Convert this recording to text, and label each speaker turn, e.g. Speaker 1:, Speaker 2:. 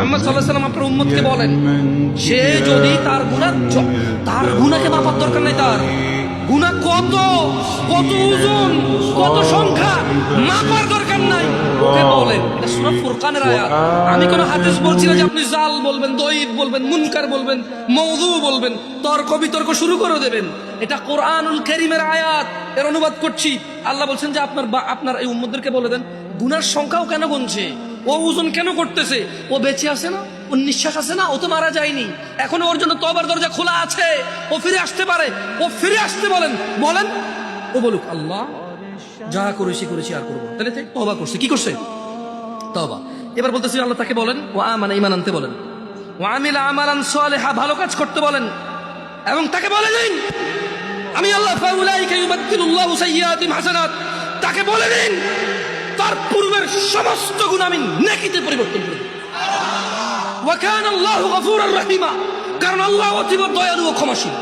Speaker 1: মুহাম্মদ সাল্লাল্লাহু আলাইহি ওয়াসাল্লাম আপনার উম্মতকে বলেন, সে যদি তার গুনাহকে মাপার দরকার নাই, তার গুনাহ কত কত ওজন কত সংখ্যা মাপার দরকার নাই, ওকে বলেন। এটা সূরা ফুরকানের আয়াত। আমি কোন হাদিস বলছি না যে আপনি জাল বলবেন, দঈফ বলবেন, মুনকার বলবেন, মওযু বলবেন, তর্ক বিতর্ক শুরু করে দেবেন। এটা কোরআনুল কারীমের আয়াত, এর অনুবাদ করছি। আল্লাহ বলছেন যে আপনার এই উম্মতদেরকে বলে দেন, গুনার সংখ্যাও কেন গুনছে, ও ওজন কেন করতেছে, ও বেঁচে আছে না, ওর নিঃশ্বাস আছে না, ও তো মারা যায়নি, এখন ওর জন্য তওবার দরজা খোলা আছে, ও ফিরে আসতে পারে, ও ফিরে আসতে বলেন। ও বলুক, আল্লাহ যা করেছি আর করবো। তাহলে তওবা করছে, কি করছে? তওবা। এবার বলতেছি আল্লাহ তাকে বলেন, ও আমানা, ঈমান আনতে বলেন, ও আমিলা আমালান সালিহা, ভালো কাজ করতে বলেন, এবং তাকে বলে দিন আমি আল্লাহ ফাউলাইকা ইউবাদদিলুল্লাহু সাইয়্যাতিহিম হাসানাত, তাকে বলে দিন তার পূর্বের সমস্ত গুনাহ আমি নেকিতে পরিবর্তন করে দেব। ওয়া কানা আল্লাহু গফুরার রহিমা, কারণ আল্লাহ অতীব দয়ালু ও ক্ষমাশীল।